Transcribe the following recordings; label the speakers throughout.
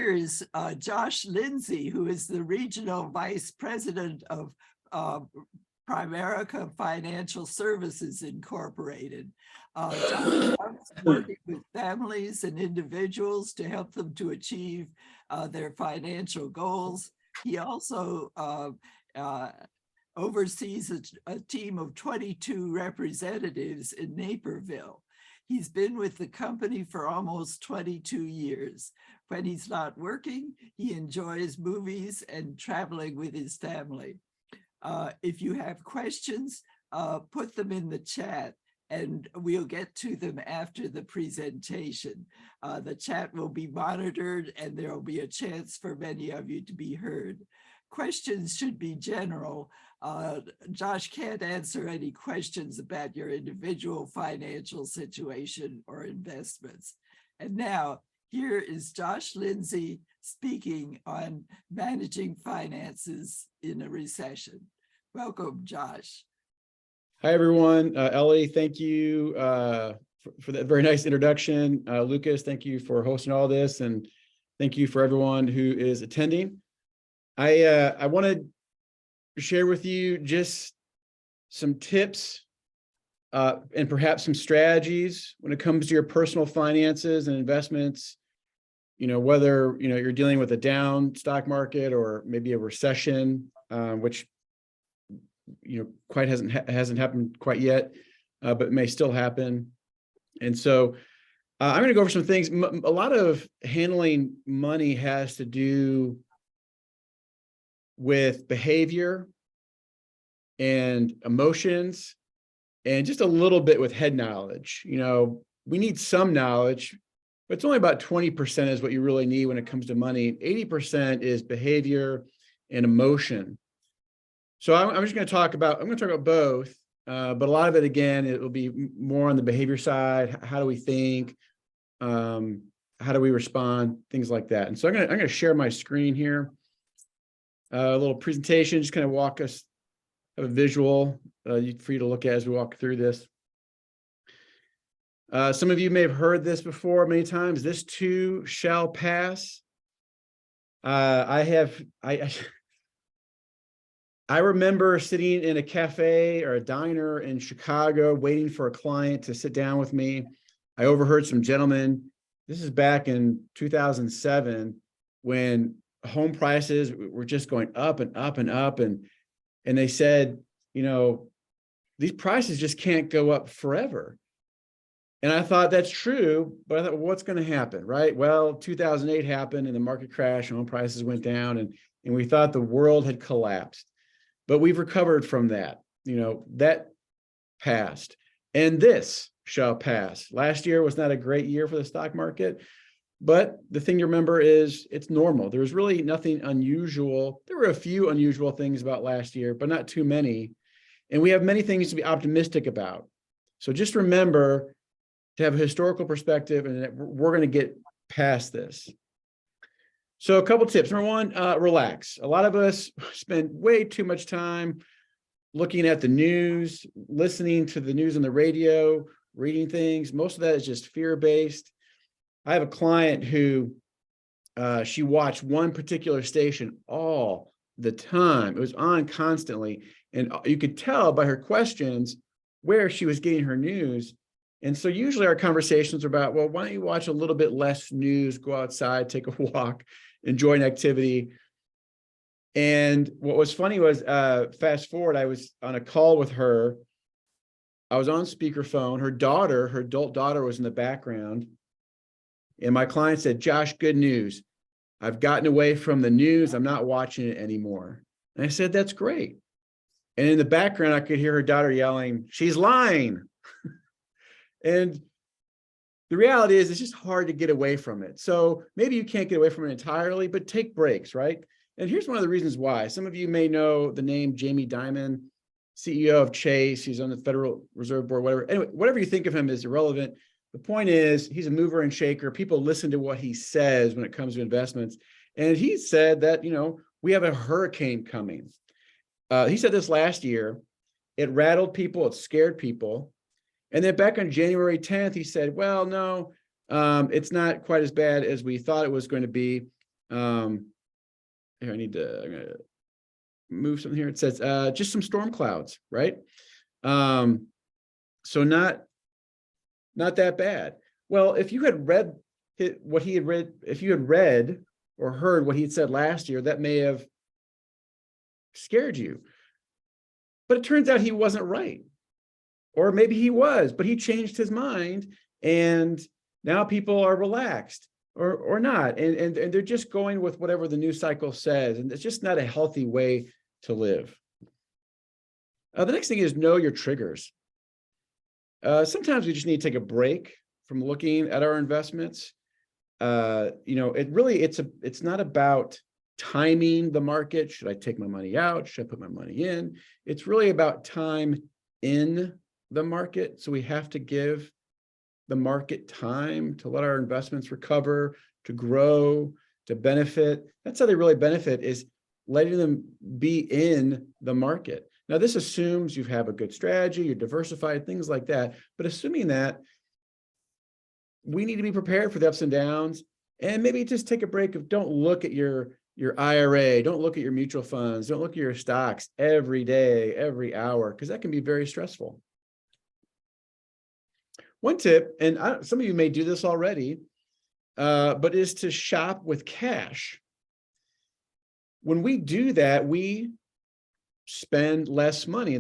Speaker 1: Here is Josh Lindsay, who is the Regional Vice President of Primerica Financial Services Incorporated. Josh loves working with families and individuals to help them to achieve their financial goals. He also oversees a team of 22 representatives in Naperville. He's been with the company for almost 22 years. When he's not working, he enjoys movies and traveling with his family. If you have questions, put them in the chat and we'll get to them after the presentation. The chat will be monitored and there will be a chance for many of you to be heard. Questions should be general. Josh can't answer any questions about your individual financial situation or investments. And now, here is Josh Lindsay speaking on managing finances in a recession. Welcome, Josh.
Speaker 2: Hi, everyone. Ellie, thank you for that very nice introduction. Lucas, thank you for hosting all this, and thank you for everyone who is attending. I wanted to share with you just some tips and perhaps some strategies when it comes to your personal finances and investments. You know, whether you're dealing with a down stock market or maybe a recession, which quite hasn't happened quite yet, but may still happen. And so I'm going to go over some things. A lot of handling money has to do with behavior and emotions, and just a little bit with head knowledge. We need some knowledge, but it's only about 20% is what you really need when it comes to money. 80% is behavior and emotion. So I'm just going to talk about, both, but a lot of it, again, it will be more on the behavior side. How do we think? How do we respond? Things like that. And so I'm going to share my screen here. A little presentation, just kind of walk us a visual for you to look at as we walk through this. Some of you may have heard this before many times. This too shall pass. I remember sitting in a cafe or a diner in Chicago waiting for a client to sit down with me. I overheard some gentlemen. This is back in 2007 when home prices were just going up and up and up. And they said, these prices just can't go up forever. And I thought that's true, but I thought, well, what's going to happen, right? Well, 2008 happened and the market crashed and home prices went down and we thought the world had collapsed. But we've recovered from that. That passed. And this shall pass. Last year was not a great year for the stock market, but the thing to remember is it's normal. There was really nothing unusual. There were a few unusual things about last year, but not too many. And we have many things to be optimistic about. So just remember to have a historical perspective and that we're going to get past this. So a couple tips. Number one, relax. A lot of us spend way too much time looking at the news, listening to the news on the radio, reading things. Most of that is just fear-based. I have a client who she watched one particular station all the time. It was on constantly. And you could tell by her questions where she was getting her news. And so usually our conversations are about, well, why don't you watch a little bit less news, go outside, take a walk, enjoy an activity. And what was funny was, fast forward, I was on a call with her. I was on speakerphone. Her adult daughter was in the background. And my client said, Josh, good news. I've gotten away from the news. I'm not watching it anymore. And I said, that's great. And in the background, I could hear her daughter yelling, she's lying. And the reality is it's just hard to get away from it. So maybe you can't get away from it entirely, but take breaks, right? And here's one of the reasons why. Some of you may know the name Jamie Dimon, CEO of Chase. He's on the Federal Reserve Board, whatever. Anyway, whatever you think of him is irrelevant. The point is he's a mover and shaker. People listen to what he says when it comes to investments. And he said that, we have a hurricane coming. He said this last year. It rattled people. It scared people. And then back on January 10th, he said, well, no, it's not quite as bad as we thought it was going to be. Here, I'm gonna move something here. It says, just some storm clouds, right? So not that bad. Well, if you had read what he had read, if you had read or heard what he had said last year, that may have scared you. But it turns out he wasn't right. Or maybe he was, but he changed his mind, and now people are relaxed or not. And they're just going with whatever the news cycle says. And it's just not a healthy way to live. The next thing is know your triggers. Sometimes we just need to take a break from looking at our investments. It's not about timing the market. Should I take my money out? Should I put my money in? It's really about time in the market. So we have to give the market time to let our investments recover, to grow, to benefit. That's how they really benefit, is letting them be in the market. Now, this assumes you have a good strategy, you're diversified, things like that. But assuming that, we need to be prepared for the ups and downs, and maybe just take a break of don't look at your IRA, don't look at your mutual funds, don't look at your stocks every day, every hour, because that can be very stressful. One tip, and some of you may do this already, but is to shop with cash. When we do that, we spend less money.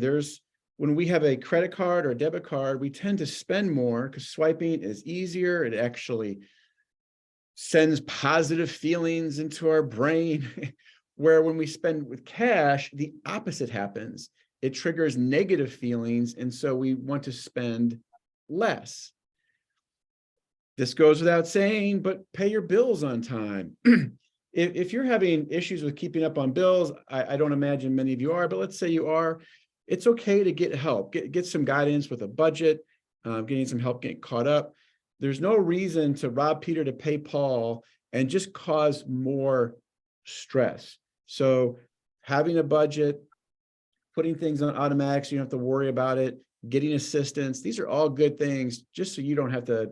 Speaker 2: When we have a credit card or a debit card, we tend to spend more because swiping is easier. It actually sends positive feelings into our brain, where when we spend with cash, the opposite happens. It triggers negative feelings, and so we want to spend less. This goes without saying, but pay your bills on time. If you're having issues with keeping up on bills, I don't imagine many of you are, but let's say you are, it's okay to get help, get some guidance with a budget, getting some help getting caught up. There's no reason to rob Peter to pay Paul and just cause more stress. So having a budget, putting things on automatic so you don't have to worry about it, getting assistance, these are all good things just so you don't have to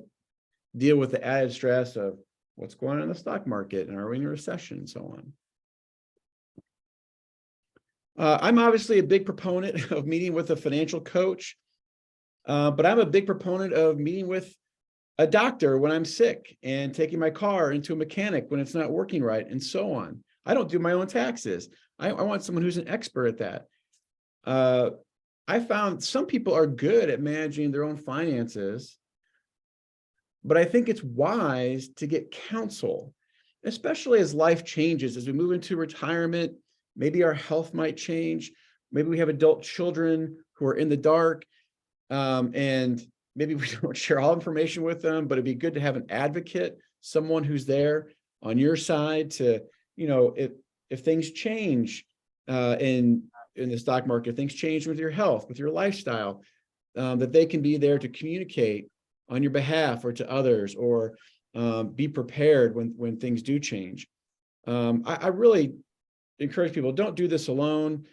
Speaker 2: deal with the added stress of what's going on in the stock market and are we in a recession and so on. I'm obviously a big proponent of meeting with a financial coach, but I'm a big proponent of meeting with a doctor when I'm sick and taking my car into a mechanic when it's not working right and so on. I don't do my own taxes. I want someone who's an expert at that. I found some people are good at managing their own finances, but I think it's wise to get counsel, especially as life changes, as we move into retirement. Maybe our health might change. Maybe we have adult children who are in the dark, and maybe we don't share all information with them, but it'd be good to have an advocate, someone who's there on your side to, if things change in the stock market, things change with your health, with your lifestyle, that they can be there to communicate on your behalf or to others, or be prepared when things do change. I really encourage people, don't do this alone.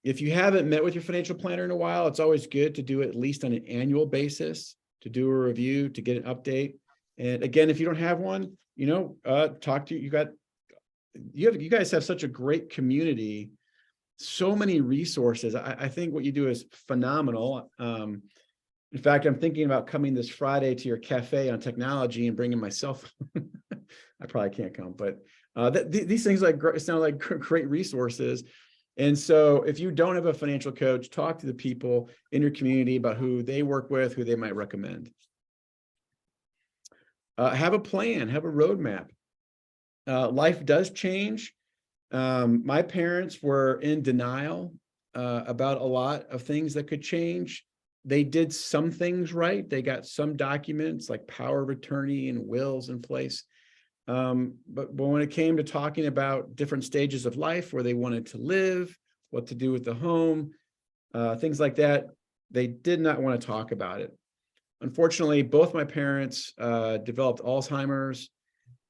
Speaker 2: If you haven't met with your financial planner in a while, it's always good to do it at least on an annual basis, to do a review, to get an update. And again, if you don't have one, talk to you. You guys have such a great community, so many resources. I think what you do is phenomenal. In fact, I'm thinking about coming this Friday to your cafe on technology and bringing myself. I probably can't come, but these things sound like great resources. And so if you don't have a financial coach, talk to the people in your community about who they work with, who they might recommend. Have a plan, have a roadmap. Life does change. My parents were in denial about a lot of things that could change. They did some things right. They got some documents like power of attorney and wills in place. But when it came to talking about different stages of life, where they wanted to live, what to do with the home, things like that, they did not want to talk about it. Unfortunately, both my parents developed Alzheimer's,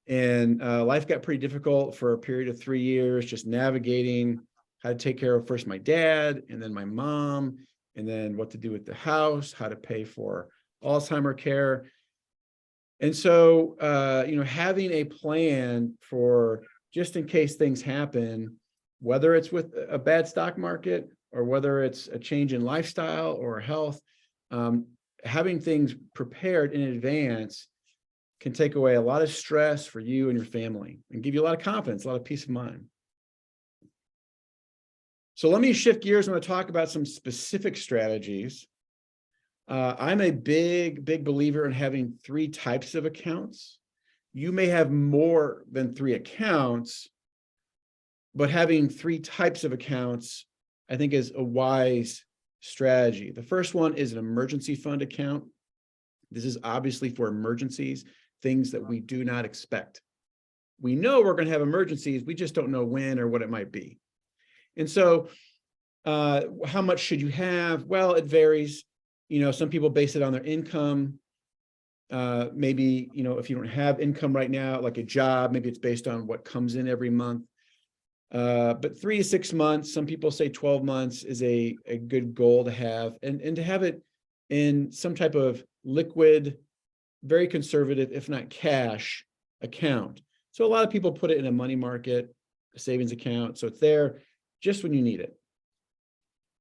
Speaker 2: and life got pretty difficult for a period of 3 years, just navigating how to take care of first my dad and then my mom, and then what to do with the house, how to pay for Alzheimer care. And so, having a plan for just in case things happen, whether it's with a bad stock market or whether it's a change in lifestyle or health. Having things prepared in advance can take away a lot of stress for you and your family and give you a lot of confidence, a lot of peace of mind. So let me shift gears. I'm going to talk about some specific strategies. I'm a big believer in having 3 types of accounts. You may have more than 3 accounts, but having 3 types of accounts, I think, is a wise strategy. The first one is an emergency fund account. This is obviously for emergencies, things that we do not expect. We know we're going to have emergencies. We just don't know when or what it might be. And so how much should you have? Well, it varies. Some people base it on their income. Maybe, if you don't have income right now, like a job, maybe it's based on what comes in every month. But 3 to 6 months, some people say 12 months is a good goal to have, and to have it in some type of liquid, very conservative, if not cash account. So a lot of people put it in a money market, a savings account. So it's there just when you need it.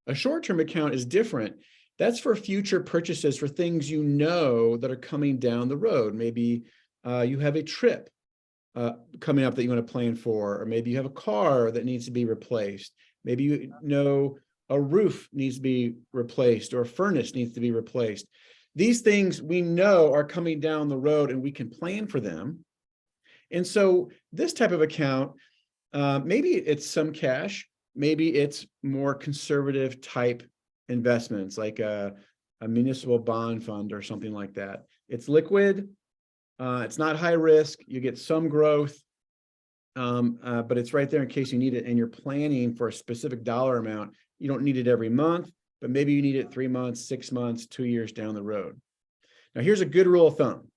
Speaker 2: A short-term account is different. That's for future purchases, for things that are coming down the road. Maybe you have a trip coming up that you want to plan for, or maybe you have a car that needs to be replaced. Maybe a roof needs to be replaced, or a furnace needs to be replaced. These things we know are coming down the road and we can plan for them. And so this type of account, maybe it's some cash, maybe it's more conservative type investments, like a municipal bond fund or something like that. It's liquid. It's not high risk. You get some growth, but it's right there in case you need it, and you're planning for a specific dollar amount. You don't need it every month, but maybe you need it 3 months, 6 months, 2 years down the road. Now, here's a good rule of thumb.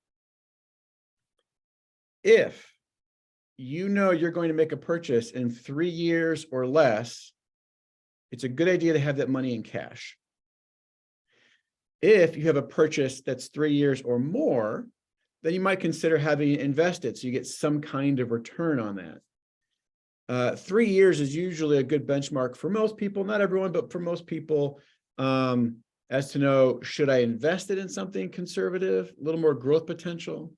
Speaker 2: If you're going to make a purchase in 3 years or less, it's a good idea to have that money in cash. If you have a purchase that's 3 years or more, then you might consider having it invested so you get some kind of return on that. 3 years is usually a good benchmark for most people, not everyone, but for most people, as to know, should I invest it in something conservative, a little more growth potential,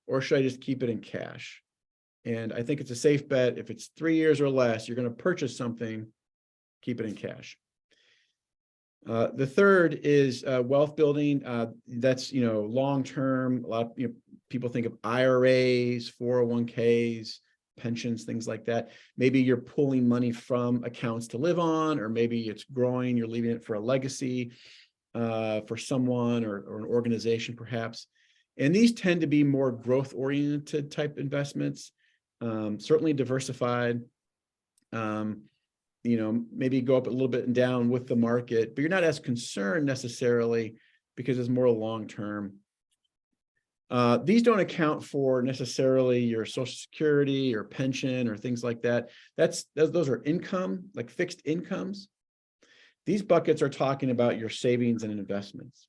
Speaker 2: or should I just keep it in cash? And I think it's a safe bet. If it's 3 years or less, you're going to purchase something, keep it in cash. The third is wealth building. That's, long-term. A lot of people think of IRAs, 401ks, pensions, things like that. Maybe you're pulling money from accounts to live on, or maybe it's growing, you're leaving it for a legacy for someone or an organization perhaps. And these tend to be more growth-oriented type investments, certainly diversified. Maybe go up a little bit and down with the market, but you're not as concerned necessarily because it's more long-term. These don't account for necessarily your Social Security or pension or things like that. Those are income, like fixed incomes. These buckets are talking about your savings and investments.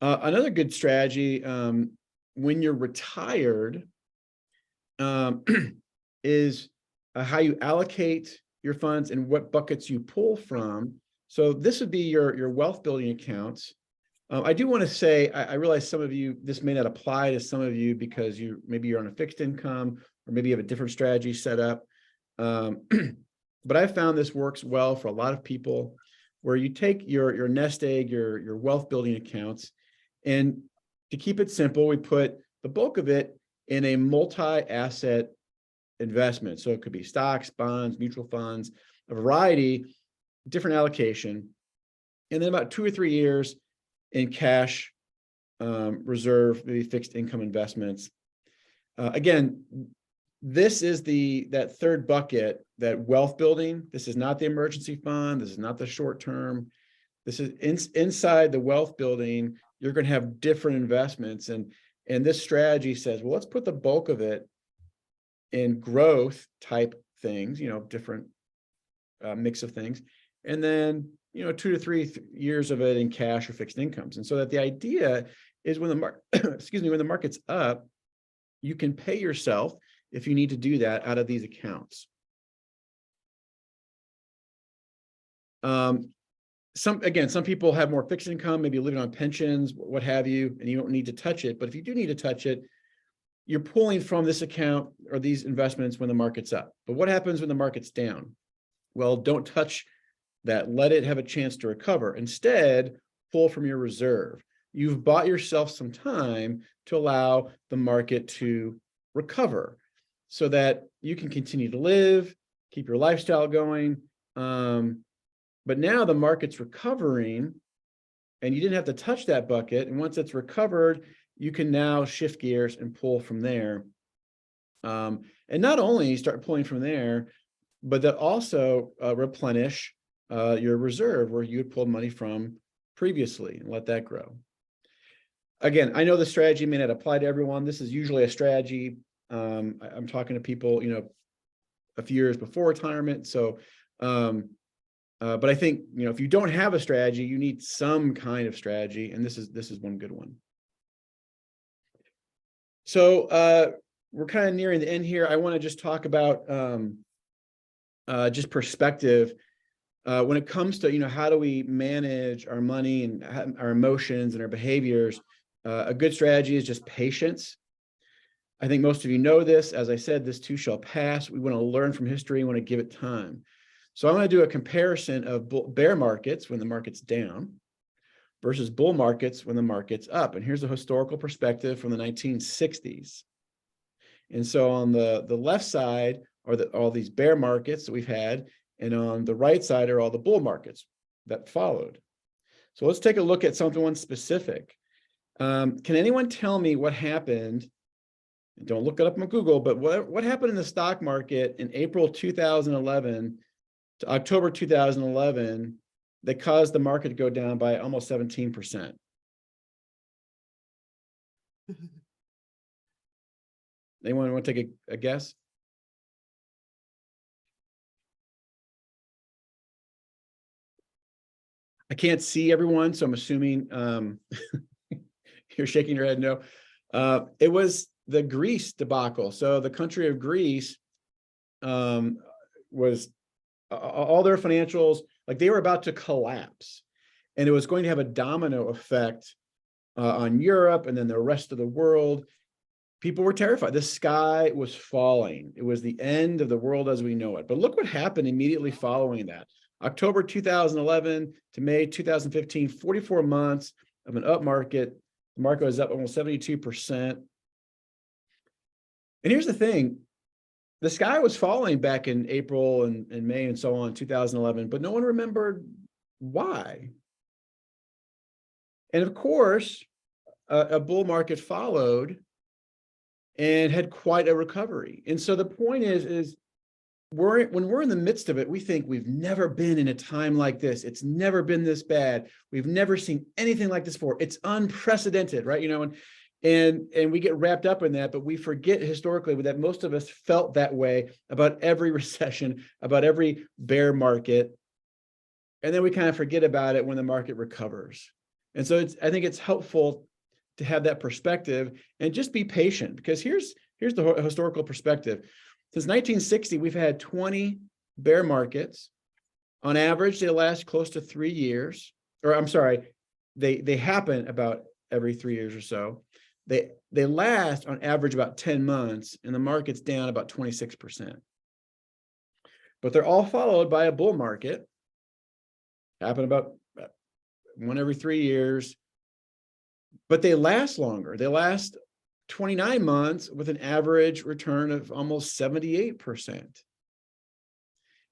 Speaker 2: Another good strategy when you're retired is how you allocate your funds and what buckets you pull from. So this would be your wealth building accounts. I do want to say, I realize some of you, this may not apply to some of you because maybe you're on a fixed income, or maybe you have a different strategy set up. But I found this works well for a lot of people, where you take your nest egg, your wealth building accounts, and to keep it simple, we put the bulk of it in a multi-asset investment. So it could be stocks, bonds, mutual funds, a variety, different allocation, and then about 2 or 3 years in cash, reserve, maybe fixed income investments. Again, this is that third bucket, that wealth building. This is not the emergency fund. This is not the short term. This is inside the wealth building. You're going to have different investments, and this strategy says, well, let's put the bulk of it in growth type things, different mix of things, and then 2 to 3 years of it in cash or fixed incomes. And so that the idea is when the market's up, you can pay yourself if you need to do that out of these accounts. Some people have more fixed income, maybe living on pensions, what have you, and you don't need to touch it. But if you do need to touch it, you're pulling from this account or these investments when the market's up. But what happens when the market's down? Well, don't touch that. Let it have a chance to recover. Instead, pull from your reserve. You've bought yourself some time to allow the market to recover so that you can continue to live, keep your lifestyle going. But now the market's recovering and you didn't have to touch that bucket. And once it's recovered, you can now shift gears and pull from there. And not only start pulling from there, but that also replenish your reserve where you had pulled money from previously and let that grow. Again, I know the strategy may not apply to everyone. This is usually a strategy. I'm talking to people, a few years before retirement. So, but I think, if you don't have a strategy, you need some kind of strategy. And this is one good one. So we're kind of nearing the end here. I want to just talk about just perspective when it comes to, how do we manage our money and our emotions and our behaviors. A good strategy is just patience. I think most of you know this. As I said, this too shall pass. We want to learn from history. We want to give it time. So I'm going to do a comparison of bear markets when the market's down versus bull markets when the market's up. And here's a historical perspective from the 1960s. And so on the left side are all these bear markets that we've had, and on the right side are all the bull markets that followed. So let's take a look at something specific. Can anyone tell me what happened? Don't look it up on Google, but what happened in the stock market in April 2011 to October 2011 that caused the market to go down by almost 17%? Anyone want to take a guess? I can't see everyone, so I'm assuming you're shaking your head no. It was the Greece debacle. So the country of Greece was all their financials, like they were about to collapse, and it was going to have a domino effect on Europe and then the rest of the world. People were terrified. The sky was falling. It was the end of the world as we know it. But look what happened immediately following that. October 2011 to May 2015, 44 months of an up market. The market was up almost 72%. And here's the thing. The sky was falling back in April and May and so on, 2011, but no one remembered why. And of course, a bull market followed and had quite a recovery. And so the point is when we're in the midst of it, we think we've never been in a time like this. It's never been this bad. We've never seen anything like this before. It's unprecedented, right? And we get wrapped up in that, but we forget historically that most of us felt that way about every recession, about every bear market. And then we kind of forget about it when the market recovers. And so I think it's helpful to have that perspective and just be patient, because here's the historical perspective. Since 1960, we've had 20 bear markets. On average, they last close to 3 years, or I'm sorry, they happen about every 3 years or so. They last on average about 10 months, and the market's down about 26%. But they're all followed by a bull market. Happen about one every 3 years. But they last longer. They last 29 months with an average return of almost 78%.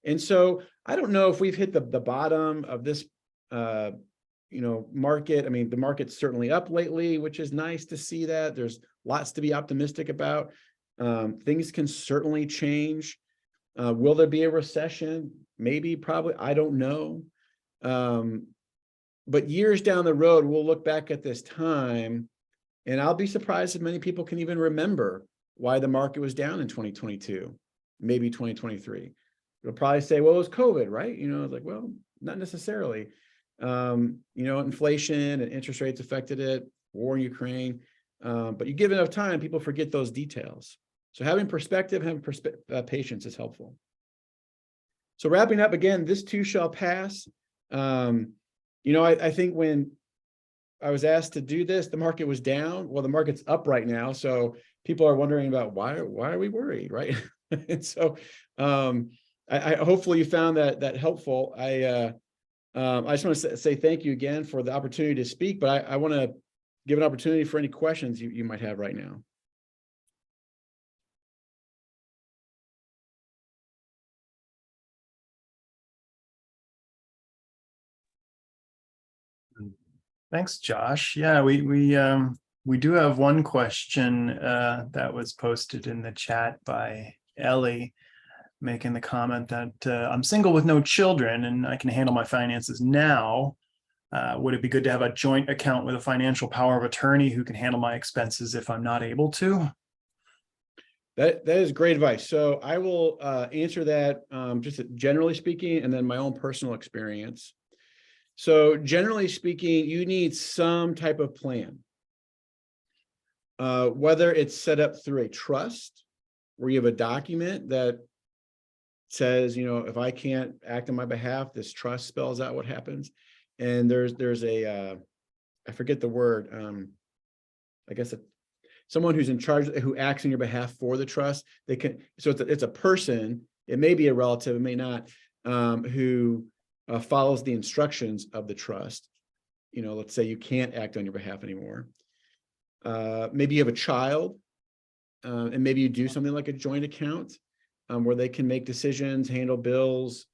Speaker 2: And so I don't know if we've hit the bottom of this market. I mean, the market's certainly up lately, which is nice to see that. There's lots to be optimistic about. Things can certainly change. Will there be a recession? Maybe, probably. I don't know. But years down the road, we'll look back at this time, and I'll be surprised if many people can even remember why the market was down in 2022, maybe 2023. They'll probably say, well, it was COVID, right? It's like, well, not necessarily. Inflation and interest rates affected it, war in Ukraine. But you give enough time, people forget those details. So having perspective, patience is helpful. So wrapping up again, this too shall pass. I think when I was asked to do this, the market was down. Well, the market's up right now. So people are wondering about why are we worried, right? And so I hopefully you found that helpful. I just want to say thank you again for the opportunity to speak, but I want to give an opportunity for any questions you might have right now.
Speaker 3: Thanks, Josh. Yeah, we do have one question that was posted in the chat by Ellie, making the comment that I'm single with no children and I can handle my finances now. Would it be good to have a joint account with a financial power of attorney who can handle my expenses if I'm not able to?
Speaker 2: That is great advice. So I will answer that just generally speaking, and then my own personal experience. So generally speaking, you need some type of plan, whether it's set up through a trust where you have a document that says, if I can't act on my behalf, this trust spells out what happens. And there's a, I forget the word, I guess someone who's in charge, who acts on your behalf for the trust. They can, so it's a person, it may be a relative, it may not, who follows the instructions of the trust. Let's say you can't act on your behalf anymore. Maybe you have a child, and maybe you do something like a joint account, where they can make decisions, handle bills.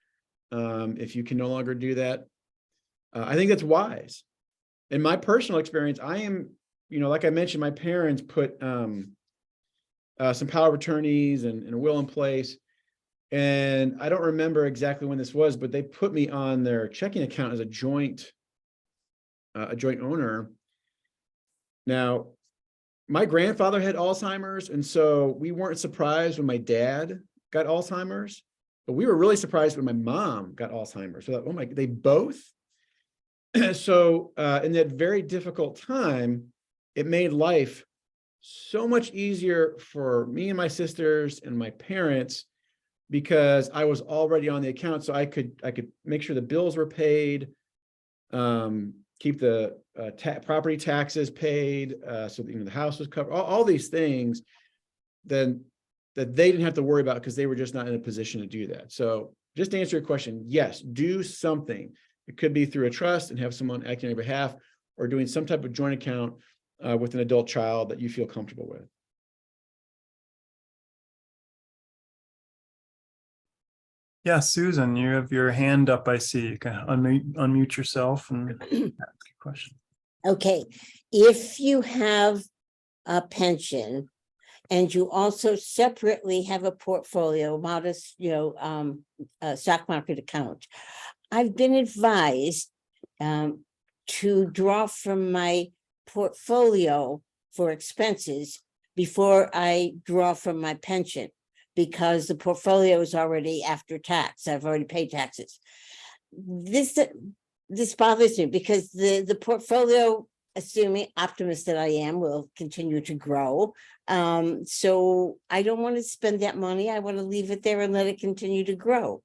Speaker 2: If you can no longer do that, I think that's wise. In my personal experience, I am, like I mentioned, my parents put some power of attorneys and a will in place. And I don't remember exactly when this was, but they put me on their checking account as a joint owner. Now, my grandfather had Alzheimer's, and so we weren't surprised when my dad got Alzheimer's, but we were really surprised when my mom got Alzheimer's. So, oh my, they both. So in that very difficult time, it made life so much easier for me and my sisters and my parents, because I was already on the account. So I could make sure the bills were paid, keep the property taxes paid, so that, the house was covered, all these things then that they didn't have to worry about, because they were just not in a position to do that. So just to answer your question, yes, do something. It could be through a trust and have someone acting on your behalf, or doing some type of joint account with an adult child that you feel comfortable with.
Speaker 3: Yeah, Susan, you have your hand up. I see. You can unmute yourself and ask a question.
Speaker 4: Okay, if you have a pension and you also separately have a portfolio, modest, a stock market account, I've been advised to draw from my portfolio for expenses before I draw from my pension, because the portfolio is already after tax. I've already paid taxes. This bothers me, because the portfolio, assuming optimist that I am, will continue to grow. So I don't want to spend that money. I want to leave it there and let it continue to grow.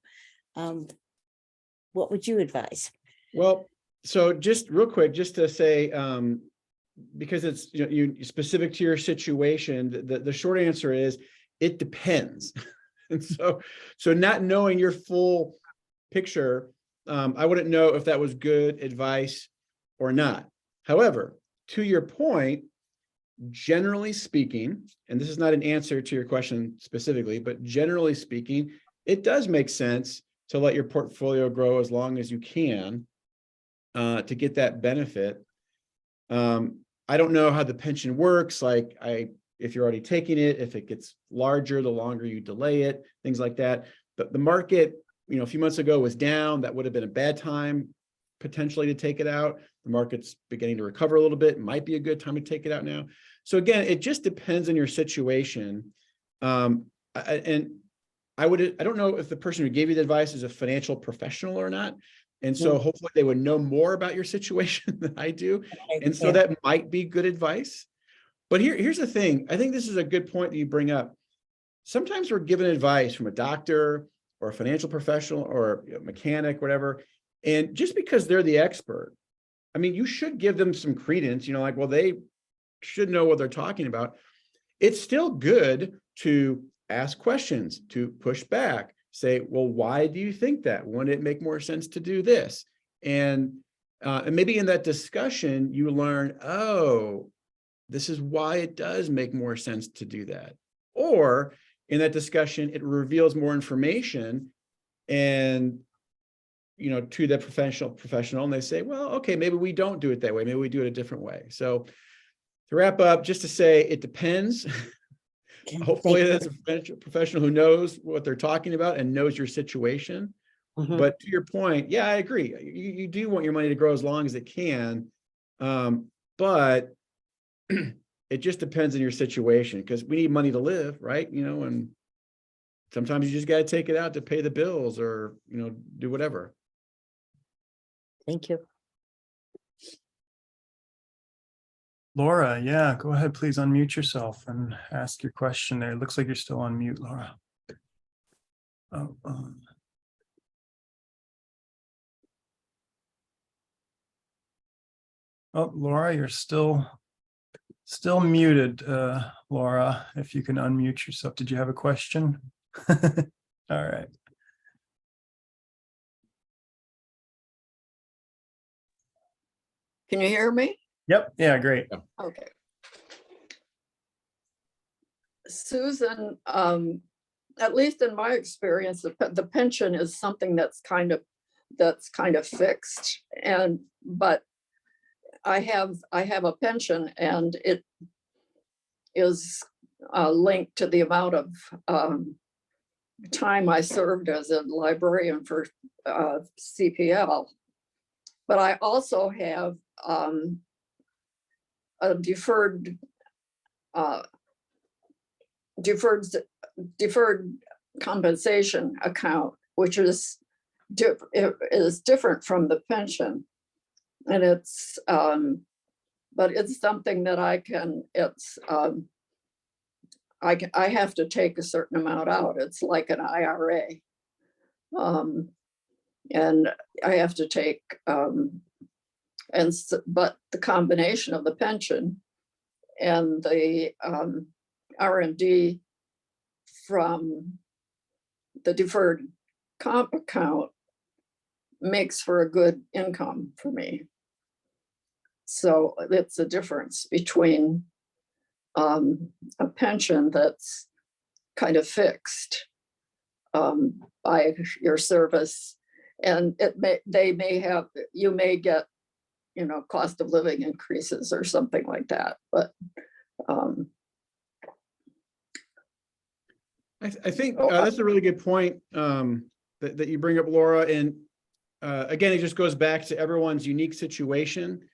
Speaker 4: What would you advise?
Speaker 2: Well, so just real quick, just to say, because it's specific to your situation, the short answer is it depends. And so not knowing your full picture, I wouldn't know if that was good advice or not. However, to your point, generally speaking, and this is not an answer to your question specifically, but generally speaking, it does make sense to let your portfolio grow as long as you can, to get that benefit. I don't know how the pension works. Like if you're already taking it, if it gets larger, the longer you delay it, things like that. But the market, a few months ago was down. That would have been a bad time potentially to take it out. The market's beginning to recover a little bit. It might be a good time to take it out now. So again, it just depends on your situation. And I don't know if the person who gave you the advice is a financial professional or not. And so hopefully they would know more about your situation than I do. And so that might be good advice. But here's the thing. I think this is a good point that you bring up. sometimes we're given advice from a doctor or a financial professional or a mechanic, whatever. And just because they're the expert, I mean, you should give them some credence, like, well, they should know what they're talking about. It's still good to ask questions, to push back, say, well, why do you think that? Wouldn't it make more sense to do this? And maybe in that discussion, you learn, oh, this is why it does make more sense to do that. Or in that discussion, it reveals more information and, to the professional, and they say, well, okay, maybe we don't do it that way. Maybe we do it a different way. So to wrap up, just to say, it depends. Hopefully that's a financial professional who knows what they're talking about and knows your situation.
Speaker 4: Mhm.
Speaker 2: But to your point, yeah, I agree. You do want your money to grow as long as it can. But it just depends on your situation, because we need money to live, right? And sometimes you just got to take it out to pay the bills or, do whatever.
Speaker 4: Thank you.
Speaker 3: Laura, yeah, go ahead, please unmute yourself and ask your question there. It looks like you're still on mute, Laura. Oh, Laura, you're still muted, Laura, if you can unmute yourself. Did you have a question? All right.
Speaker 5: Can you hear me?
Speaker 3: Yep. Yeah, great.
Speaker 5: Okay. Susan, at least in my experience, the pension is something that's kind of fixed, but I have a pension, and it is linked to the amount of time I served as a librarian for CPL. But I also have a deferred compensation account, which is different from the pension, and it's but it's something that I have to take a certain amount out. It's like an IRA, and I have to take but the combination of the pension and the R&D from the deferred comp account makes for a good income for me. So it's a difference between a pension that's kind of fixed by your service, and you may get cost of living increases or something like that, but
Speaker 2: I think that's a really good point that you bring up, Laura. And again, it just goes back to everyone's unique situation.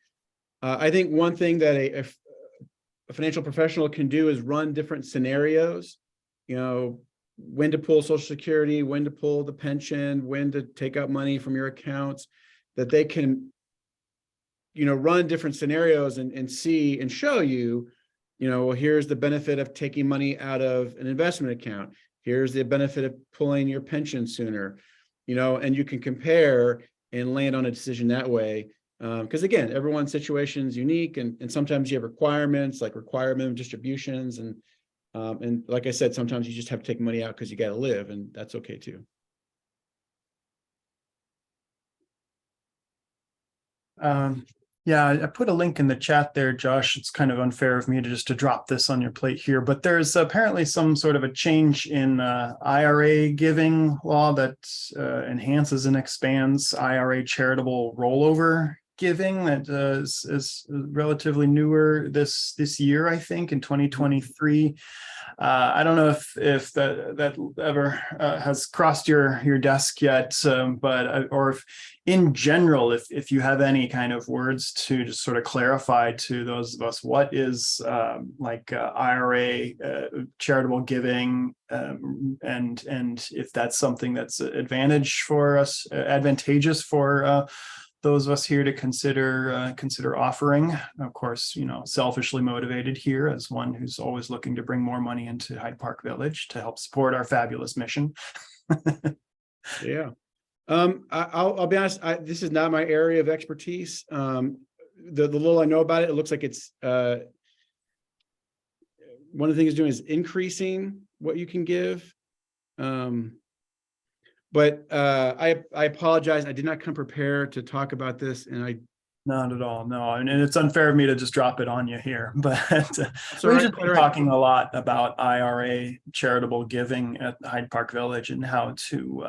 Speaker 2: I think one thing that a financial professional can do is run different scenarios, when to pull Social Security, when to pull the pension, when to take out money from your accounts, that they can, run different scenarios and see and show you, well, here's the benefit of taking money out of an investment account. Here's the benefit of pulling your pension sooner, and you can compare and land on a decision that way. Because again, everyone's situation is unique, and sometimes you have requirements like requirement distributions, and like I said, sometimes you just have to take money out because you got to live, and that's okay too.
Speaker 3: Yeah, I put a link in the chat there, Josh. It's kind of unfair of me to drop this on your plate here, but there's apparently some sort of a change in IRA giving law that enhances and expands IRA charitable rollover giving that is relatively newer this year, I think, in 2023. I don't know if that ever has crossed your desk yet, but or if in general, if you have any kind of words to just sort of clarify to those of us what is IRA charitable giving, and if that's something that's advantageous for those of us here to consider offering. Of course, selfishly motivated here as one who's always looking to bring more money into Hyde Park Village to help support our fabulous mission.
Speaker 2: Yeah. I'll be honest, this is not my area of expertise. The little I know about it, it looks like it's one of the things it's doing is increasing what you can give. But I apologize. I did not come prepared to talk about this, and
Speaker 3: Not at all. No, and it's unfair of me to just drop it on you here, but
Speaker 2: all
Speaker 3: we've
Speaker 2: right,
Speaker 3: just
Speaker 2: quite
Speaker 3: been
Speaker 2: all right.
Speaker 3: talking a lot about IRA charitable giving at Hyde Park Village and how to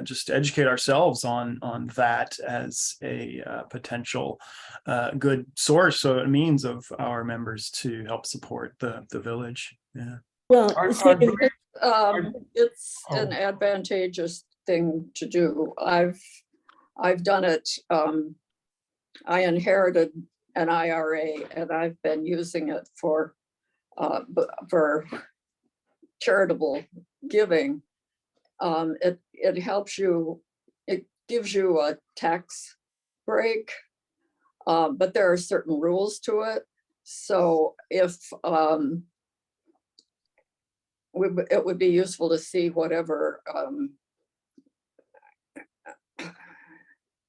Speaker 3: just educate ourselves on that as a potential good source or a means of our members to help support the village. Yeah.
Speaker 4: Well,
Speaker 6: I
Speaker 4: so
Speaker 6: believe-
Speaker 5: It's
Speaker 6: Oh.
Speaker 5: an advantageous thing to do. I've done it. I inherited an IRA and I've been using it for charitable giving. It helps you, it gives you a tax break, but there are certain rules to it. So if it would be useful to see whatever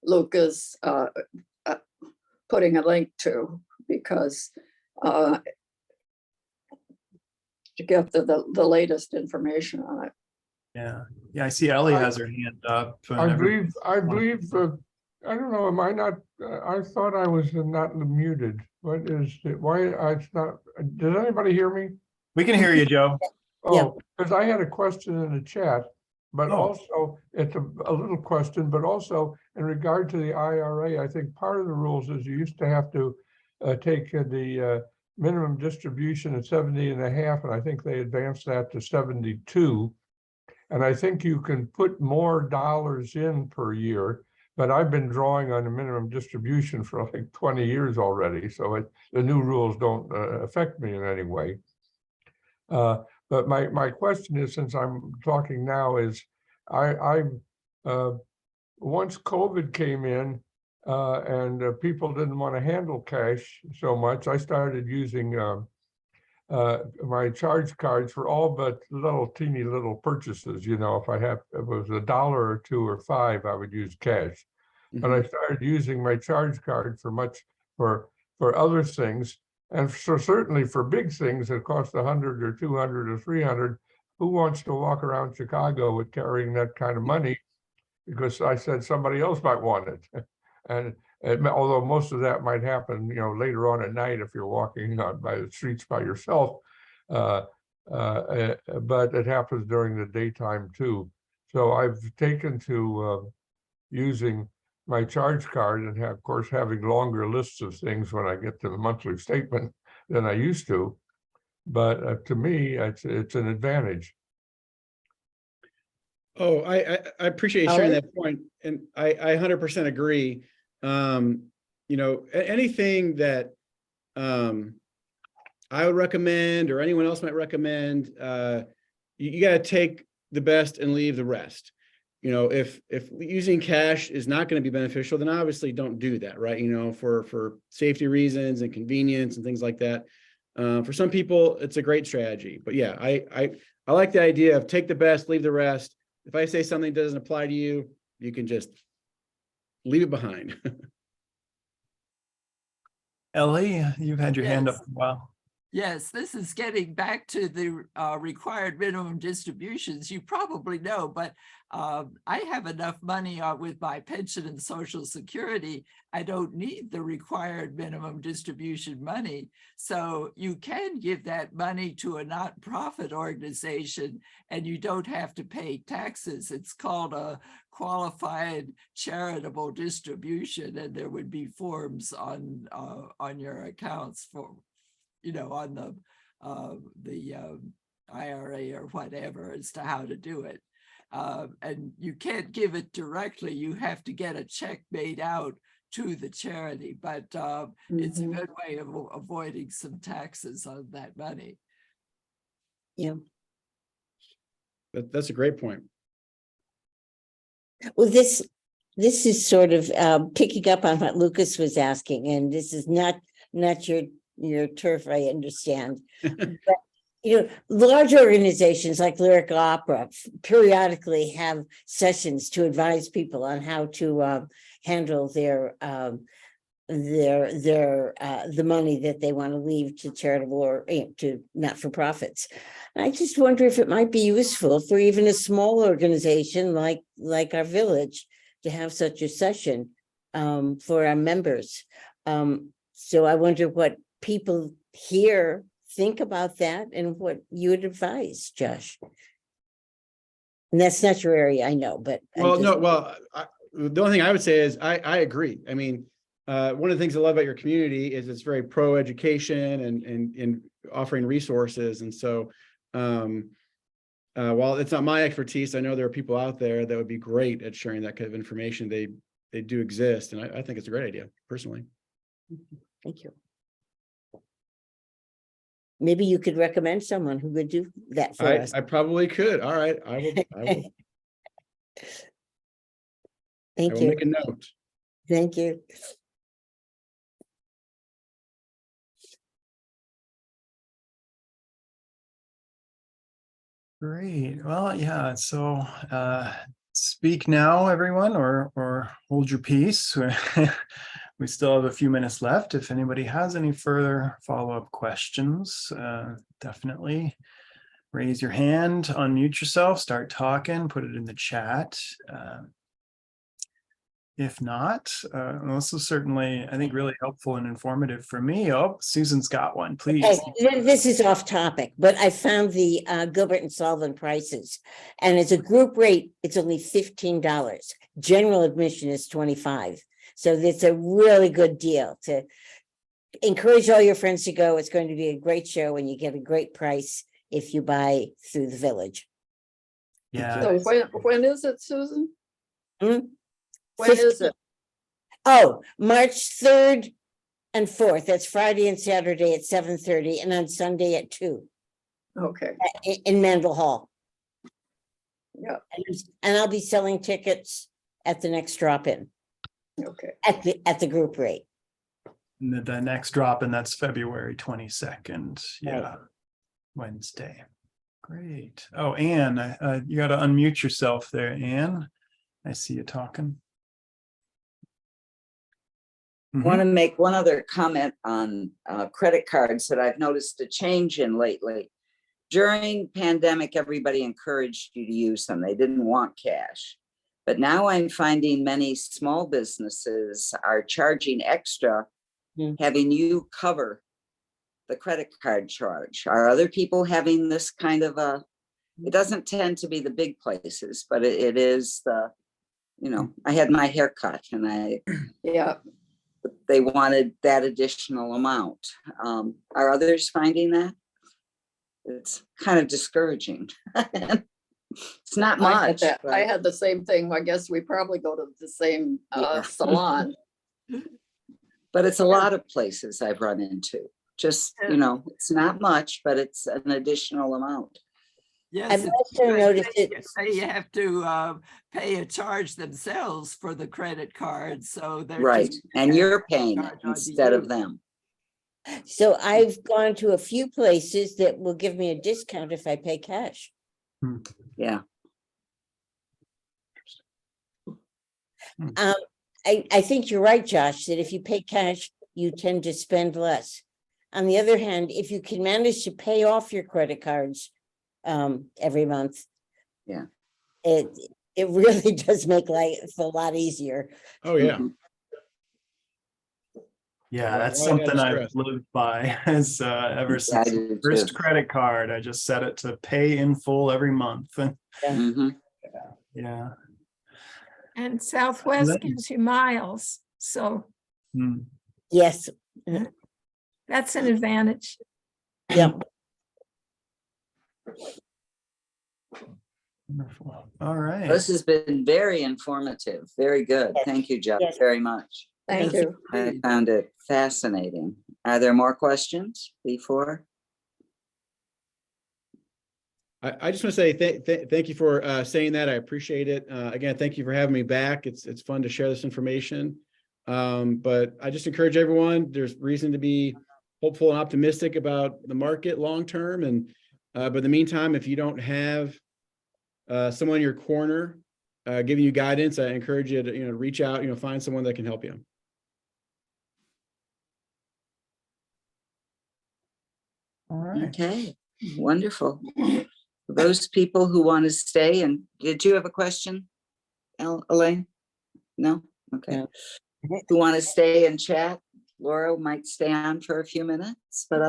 Speaker 5: Luke is putting a link to, because to get the latest information on it.
Speaker 3: Yeah. I see Ellie has her hand up.
Speaker 6: I believe, I don't know, am I not, I thought I was not muted. What is it? Why it's not, does anybody hear me?
Speaker 3: We can hear you, Joe.
Speaker 4: Yeah.
Speaker 6: Oh, because I had a question in the chat, but
Speaker 3: Oh.
Speaker 6: also it's a little question, but also in regard to the IRA, I think part of the rules is you used to have to take the minimum distribution at 70.5, and I think they advanced that to 72. And I think you can put more dollars in per year, but I've been drawing on the minimum distribution for like 20 years already, so the new rules don't affect me in any way. But my question is, since I'm talking now, is once COVID came in and people didn't want to handle cash so much, I started using my charge cards for all but teeny little purchases. If it was $1 or $2 or $5, I would use cash. But I started using my charge card for other things. And so certainly for big things that cost 100 or 200 or 300, who wants to walk around Chicago with carrying that kind of money? Because I said somebody else might want it. And although most of that might happen, later on at night if you're walking by the streets by yourself, but it happens during the daytime too. So I've taken to using my charge card and of course having longer lists of things when I get to the monthly statement than I used to. But to me, it's an advantage.
Speaker 2: Oh, I appreciate you sharing that point, and I 100% agree. Anything that I would recommend or anyone else might recommend, you got to take the best and leave the rest. If using cash is not going to be beneficial, then obviously don't do that, right? For safety reasons and convenience and things like that. For some people, it's a great strategy. But yeah, I like the idea of take the best, leave the rest. If I say something doesn't apply to you, you can just leave it behind.
Speaker 3: Ellie, you've had your hand up
Speaker 1: Yes.
Speaker 3: for a while.
Speaker 1: Yes, this is getting back to the required minimum distributions. You probably know, but I have enough money with my pension and Social Security. I don't need the required minimum distribution money. So you can give that money to a nonprofit organization and you don't have to pay taxes. It's called a qualified charitable distribution, and there would be forms on your accounts for on the IRA or whatever as to how to do it. And you can't give it directly. You have to get a check made out to the charity, but it's a good way of avoiding some taxes on that money.
Speaker 4: Yeah.
Speaker 2: That's a great point.
Speaker 4: Well, this this is sort of picking up on what Lucas was asking, and this is not your turf, I understand. But, large organizations like Lyric Opera periodically have sessions to advise people on how to handle their the money that they want to leave to charitable or to not-for-profits. I just wonder if it might be useful for even a small organization like our village to have such a session for our members. So I wonder what people here think about that and what you would advise, Josh. And that's not your area, I know, but
Speaker 2: the only thing I would say is I agree. I mean, one of the things I love about your community is it's very pro education and offering resources. And so while it's not my expertise, I know there are people out there that would be great at sharing that kind of information. They do exist. And I think it's a great idea personally.
Speaker 4: Thank you. Maybe you could recommend someone who would do that for us.
Speaker 2: I probably could. All right. I will
Speaker 4: Thank you.
Speaker 2: make a note.
Speaker 4: Thank you.
Speaker 3: Great. Well, yeah. So speak now, everyone, or hold your peace. We still have a few minutes left. If anybody has any further follow-up questions, definitely raise your hand, unmute yourself, start talking, put it in the chat. If not, this is certainly, I think, really helpful and informative for me. Oh, Susan's got one, please.
Speaker 4: Okay, this is off topic, but I found the Gilbert and Sullivan prices, and it's a group rate. It's only $15. General admission is $25. So it's a really good deal to encourage all your friends to go. It's going to be a great show, and you get a great price if you buy through the village.
Speaker 3: Yeah.
Speaker 5: So when is it, Susan?
Speaker 4: Hmm?
Speaker 5: When is it?
Speaker 4: Oh, March 3rd and 4th. That's Friday and Saturday at 7:30, and on Sunday at 2
Speaker 5: Okay,
Speaker 4: in Mandel Hall.
Speaker 5: yeah,
Speaker 4: And I'll be selling tickets at the next drop-in
Speaker 5: okay.
Speaker 4: at the group rate.
Speaker 3: The next drop, and that's February 22nd. Yeah,
Speaker 4: Right.
Speaker 3: Wednesday. Great. Oh, Anne, you got to unmute yourself there, Anne. I see you talking.
Speaker 7: Want to make one other comment on credit cards that I've noticed a change in lately. During pandemic, everybody encouraged you to use them. They didn't want cash. But now I'm finding many small businesses are charging extra, having you cover the credit card charge. Are other people having this kind of it doesn't tend to be the big places, but it is the, I had my hair cut and they wanted that additional amount. Are others finding that? It's kind of discouraging. It's not much.
Speaker 5: I had the same thing. I guess we probably go to the same salon.
Speaker 7: But it's a lot of places I've run into. Just, it's not much, but it's an additional amount.
Speaker 1: Yes,
Speaker 4: I've also noticed it.
Speaker 1: they have to pay a charge themselves for the credit card, so they're
Speaker 7: Right,
Speaker 1: just
Speaker 7: and you're paying it
Speaker 1: charge on
Speaker 7: instead
Speaker 1: you.
Speaker 7: of them.
Speaker 4: So I've gone to a few places that will give me a discount if I pay cash.
Speaker 7: Yeah.
Speaker 4: I think you're right, Josh, that if you pay cash, you tend to spend less. On the other hand, if you can manage to pay off your credit cards every month, it really does make life a lot easier.
Speaker 2: Oh yeah.
Speaker 3: Yeah, that's
Speaker 2: Why add
Speaker 3: something I've
Speaker 2: stress?
Speaker 3: lived by as ever since
Speaker 7: I
Speaker 3: the
Speaker 7: do
Speaker 3: first
Speaker 7: too.
Speaker 3: credit card. I just set it to pay in full every month.
Speaker 7: Mhm.
Speaker 3: Yeah.
Speaker 8: And Southwest
Speaker 3: Nice.
Speaker 8: gives you miles, so
Speaker 3: Mm.
Speaker 4: Yes.
Speaker 8: that's an advantage.
Speaker 4: Yep.
Speaker 3: Wonderful. All right.
Speaker 7: This has been very informative. Very good.
Speaker 4: Yes.
Speaker 7: Thank you, Jeff,
Speaker 4: Yes.
Speaker 7: very much.
Speaker 5: Thank
Speaker 1: Yes,
Speaker 5: you.
Speaker 7: I
Speaker 1: indeed.
Speaker 7: found it fascinating. Are there more questions before?
Speaker 2: I just want to say thank you for saying that. I appreciate it. Again, thank you for having me back. It's fun to share this information. But I just encourage everyone, there's reason to be hopeful and optimistic about the market long term. And but in the meantime, if you don't have someone in your corner giving you guidance, I encourage you to reach out, find someone that can help you.
Speaker 3: All right.
Speaker 7: Okay, wonderful. For those people who want to stay, and did you have a question, Elaine? No? Okay.
Speaker 4: No.
Speaker 7: Who want to stay and chat? Laura might stay on for a few minutes, but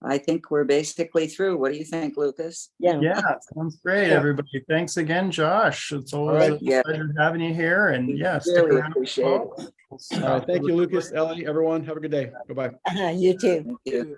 Speaker 7: I think we're basically through. What do you think, Lucas?
Speaker 4: Yeah.
Speaker 3: Yeah, sounds great,
Speaker 4: Yeah.
Speaker 3: everybody. Thanks again, Josh. It's always
Speaker 2: right.
Speaker 3: a
Speaker 7: Yeah.
Speaker 3: pleasure having you here, and
Speaker 7: We
Speaker 3: yeah, stick
Speaker 7: really
Speaker 3: around.
Speaker 7: appreciate it.
Speaker 3: We'll
Speaker 2: All right.
Speaker 3: stop
Speaker 2: Thank
Speaker 3: the
Speaker 2: you,
Speaker 3: recording.
Speaker 2: Lucas, Ellie, everyone. Have a good day. Bye-bye.
Speaker 4: You too.
Speaker 7: Thank you.